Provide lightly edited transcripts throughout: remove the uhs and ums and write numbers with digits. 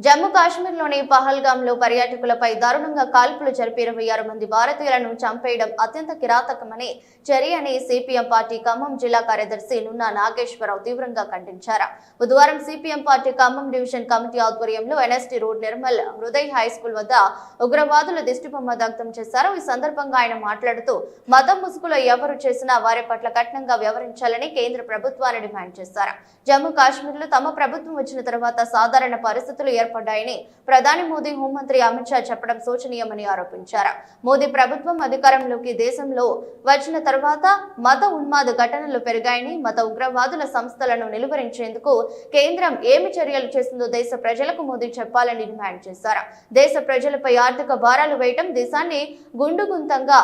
జమ్మూ కాశ్మీర్లోని పహల్గాంలో పర్యాటకులపై దారుణంగా కాల్పులు జరిపి 26 మంది భారతీయులను చంపేయడం అత్యంత కిరాతకమని చర్య అని సిపిఎం పార్టీ ఖమ్మం జిల్లా కార్యదర్శి నున్నా నాగేశ్వరరావు తీవ్రంగా ఖండించారు. బుధవారం CPM party Khammam division committee ఆధ్వర్యంలో NST road Nirmal Hriday high school వద్ద ఉగ్రవాదుల దిష్టిబొమ్మ దగ్ధం చేశారు. ఈ సందర్భంగా ఆయన మాట్లాడుతూ మతం ముసుగులో ఎవరు చేసినా వారి పట్ల కఠినంగా వ్యవహరించాలని కేంద్ర ప్రభుత్వాన్ని డిమాండ్ చేశారు. జమ్మూ కాశ్మీర్లో తమ ప్రభుత్వం వచ్చిన తర్వాత సాధారణ పరిస్థితులు ఏర్పడ్డాయని ప్రధాని మోదీ, హోంమంత్రి అమిత్ షా చెప్పడం శోచనీయమని ఆరోపించారు. మోదీ ప్రభుత్వం అధికారంలోకి దేశంలో వచ్చిన తర్వాత మత ఉన్మాద ఘటనలు పెరిగాయని, మత ఉగ్రవాదుల సంస్థలను నిలువరించేందుకు కేంద్రం ఏమి చర్యలు చేసిందో దేశ ప్రజలకు మోదీ చెప్పాలని డిమాండ్ చేశారు. దేశ ప్రజలపై ఆర్థిక భారాలు వేయటం, దేశాన్ని గుండుగుంతంగా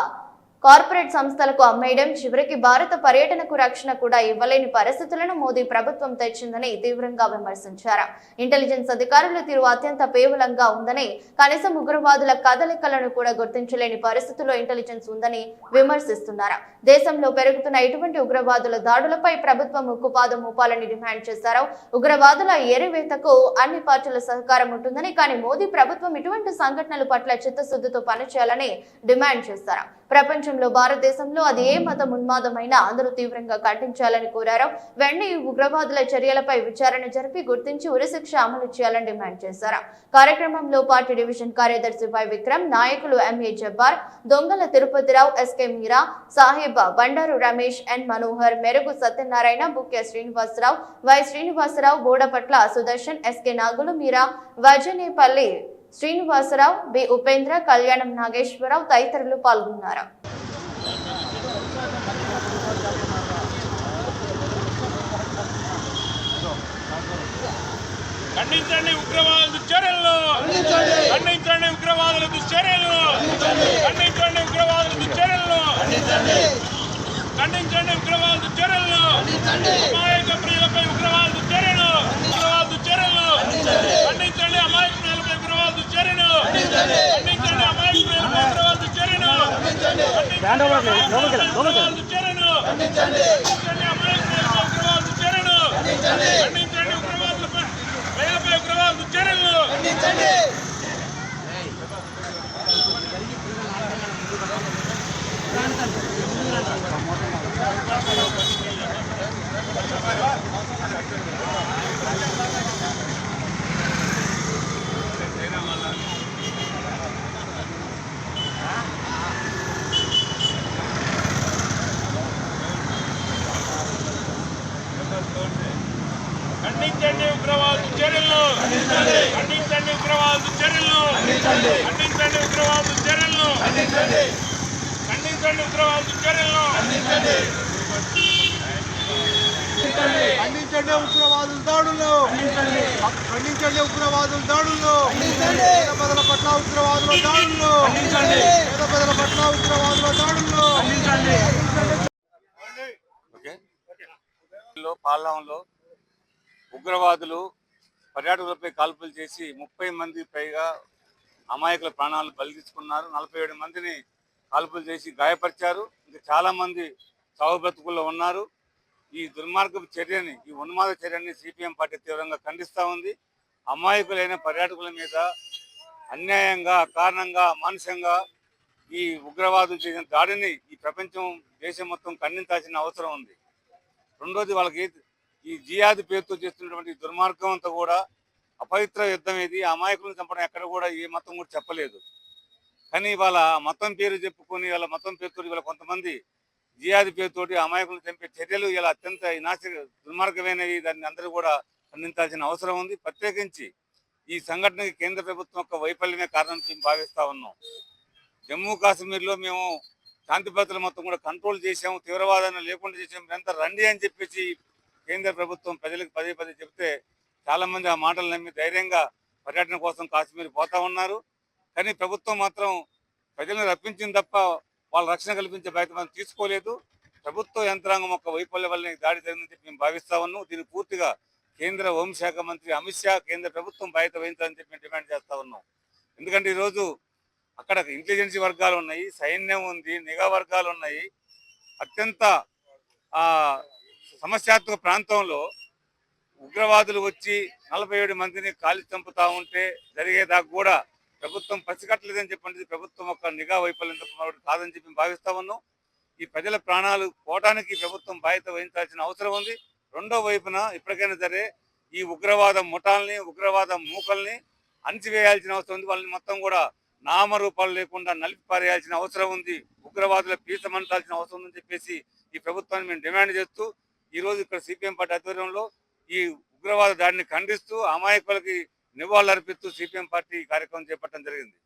కార్పొరేట్ సంస్థలకు అమ్మేయడం, చివరికి భారత పర్యటనకు రక్షణ కూడా ఇవ్వలేని పరిస్థితులను మోదీ ప్రభుత్వం తెచ్చిందని తీవ్రంగా విమర్శించారు. ఇంటెలిజెన్స్ అధికారుల తీరు అత్యంత పేవలంగా ఉందని, కనీసం ఉగ్రవాదుల కదలికలను కూడా గుర్తించలేని పరిస్థితుల్లో ఇంటెలిజెన్స్ ఉందని విమర్శిస్తున్నారు. దేశంలో పెరుగుతున్న ఇటువంటి ఉగ్రవాదుల దాడులపై ప్రభుత్వం ఉక్కుపాదం మోపాలని డిమాండ్ చేశారు. ఉగ్రవాదుల ఏరివేతకు అన్ని పార్టీల సహకారం ఉంటుందని, కానీ మోదీ ప్రభుత్వం ఇటువంటి సంఘటనల పట్ల చిత్తశుద్ధితో పనిచేయాలని డిమాండ్ చేశారు. ప్రపంచంలో భారతదేశంలో అది ఏ మతం ఉన్మాదమైనా అందరూ తీవ్రంగా ఖండించాలని కోరారు. వెంటనే ఉగ్రవాదుల చర్యలపై విచారణ జరిపి గుర్తించి ఉరిశిక్ష అమలు చేయాలని డిమాండ్ చేశారు. కార్యక్రమంలో పార్టీ డివిజన్ కార్యదర్శి వై విక్రమ్, నాయకులు MA Jabbar, Dongala Tirupati Rao, SK Meera, Sahib, Bandaru Ramesh, N Manohar, Merugu Satyanarayana, Bukya Srinivasa Rao, Y Srinivasa Rao, Bodapatla Sudarshan, SK Nagulu, Meera, Vajanepalli Srinivasa Rao, B Upendra, Kalyanam Nageswara Rao తదితరులు పాల్గొన్నారు. ఖండించండి ఉగ్రవాదుల చర్యలను, ఖండించండి ఉగ్రవాదుల దుశ్చర్యలను, ఖండించండి ఉగ్రవాదుల దుశ్చర్యలను, ఖండించండి ఉగ్రవాదుల చర్యలను, అమాయక ప్రియులపై ఉగ్రవాదుల చర్యలు, ఉగ్రవాదుల చర్యలు ఖండించండి, అమాయక ప్రియులపై ఉగ్రవాదుల చర్యను ఖండించండి, అమాయక ప్రియులపై ఉగ్రవాదుల చర్యను ఖండించండి, ఉగ్రవాదుల చర్యను ఖండించండి, అమాయక ప్రియులపై ఉగ్రవాదుల చర్యను ఖండించండి, ఉగ్రవాదులపై ప్రజలపై ఉగ్రవాదుల చర్యలను ఖండించండి. ఖండించండి ఉగ్రవాదుల చర్యలను, ఖండించండి ఉగ్రవాదుల చర్యలను, ఖండించండి ఉగ్రవాదుల చర్యలను, ఖండించండి ఉగ్రవాదుల చర్యలను, ఖండించండి ఉగ్రవాదుల దాడులు, ఖండించండి ఉగ్రవాదుల దాడులు, పేద ప్రజల పట్ల ఉగ్రవాదుల దాడులు, పేద ప్రజల పట్ల ఉగ్రవాదుల దాడులు. పాల్వంలో ఉగ్రవాదులు పర్యాటకులపై కాల్పులు చేసి 30 మంది పైగా అమాయకుల ప్రాణాలు బలి తీసుకున్నారు. 47 మందిని కాల్పులు చేసి గాయపరిచారు. ఇంకా చాలా మంది చావు బ్రతుకుల్లో ఉన్నారు. ఈ దుర్మార్గపు చర్యని, ఈ ఉన్మాద చర్యని సిపిఎం పార్టీ తీవ్రంగా ఖండిస్తూ ఉంది. అమాయకులైన పర్యాటకుల మీద అన్యాయంగా, అకారణంగా, అమానుషంగా ఈ ఉగ్రవాదులు చేసిన దాడిని ఈ ప్రపంచం, దేశం మొత్తం ఖండించాల్సిన అవసరం ఉంది. రెండోది, వాళ్ళకి ఈ జిహాద్ పేరుతో చేస్తున్నటువంటి దుర్మార్గం అంతా కూడా అపవిత్ర యుద్ధం ఇది. అమాయకులను చంపడం ఎక్కడ కూడా ఏ మతం కూడా చెప్పలేదు. కానీ వాళ్ళ మతం పేరు చెప్పుకొని, వాళ్ళ మతం పేరుతో వాళ్ళ కొంతమంది జిహాద్ పేరుతోటి అమాయకులను చంపే చర్యలు ఇలా అత్యంత దుర్మార్గమైనవి. దాన్ని అందరూ కూడా ఖండించాల్సిన అవసరం ఉంది. ప్రత్యేకించి ఈ సంఘటనకి కేంద్ర ప్రభుత్వం యొక్క వైఫల్యమే కారణం మేము భావిస్తూ ఉన్నాం. జమ్మూ కాశ్మీర్లో మేము శాంతి భద్రతలు మొత్తం కూడా కంట్రోల్ చేసాము, తీవ్రవాదాన్ని లేకుండా చేసాము, ఎంత రండి అని చెప్పేసి కేంద్ర ప్రభుత్వం ప్రజలకు పదే పదే చెప్తే చాలామంది ఆ మాటలు నమ్మి ధైర్యంగా పర్యటన కోసం కాశ్మీర్ పోతా ఉన్నారు. కానీ ప్రభుత్వం మాత్రం ప్రజలను రప్పించింది తప్ప వాళ్ళ రక్షణ కల్పించే బాధ్యత మనం తీసుకోలేదు. ప్రభుత్వ యంత్రాంగం యొక్క వైఫల్యం వల్ల దాడి జరిగిందని చెప్పి మేము భావిస్తా ఉన్నాం. దీన్ని పూర్తిగా కేంద్ర హోంశాఖ మంత్రి అమిత్ షా, కేంద్ర ప్రభుత్వం బాధ్యత వహించాలని చెప్పి మేము డిమాండ్ చేస్తా ఉన్నాం. ఎందుకంటే ఈరోజు అక్కడ ఇంటెలిజెన్సీ వర్గాలు ఉన్నాయి, సైన్యం ఉంది, నిఘా వర్గాలు ఉన్నాయి. అత్యంత సమస్యాత్మక ప్రాంతంలో ఉగ్రవాదులు వచ్చి 47 మందిని కాల్చి చంపుతా ఉంటే జరిగేదాకా కూడా ప్రభుత్వం పసిగట్టలేదని చెప్పండి ప్రభుత్వం ఒక నిఘా వైఫల్యం కాదని చెప్పి భావిస్తా ఉన్నాం. ఈ ప్రజల ప్రాణాలు పోవడానికి ప్రభుత్వం బాధ్యత వహించాల్సిన అవసరం ఉంది. రెండో వైపున ఇప్పటికైనా సరే ఈ ఉగ్రవాద ముఠాల్ని ఉగ్రవాద మూకల్ని అణిచివేయాల్సిన అవసరం ఉంది. వాళ్ళని మొత్తం కూడా నామరూపాలు లేకుండా నలిపిపారేయాల్సిన అవసరం ఉంది. ఉగ్రవాదుల పీసమంటాల్సిన అవసరం ఉందని చెప్పేసి ఈ ప్రభుత్వాన్ని మేము డిమాండ్ చేస్తూ ఈ రోజు ఇక్కడ సిపిఎం పార్టీ ఆధ్వర్యంలో ఈ ఉగ్రవాద దాడిని ఖండిస్తూ అమాయకులకి నివాళులర్పిస్తూ సిపిఎం పార్టీ కార్యక్రమం చేపట్టడం జరిగింది.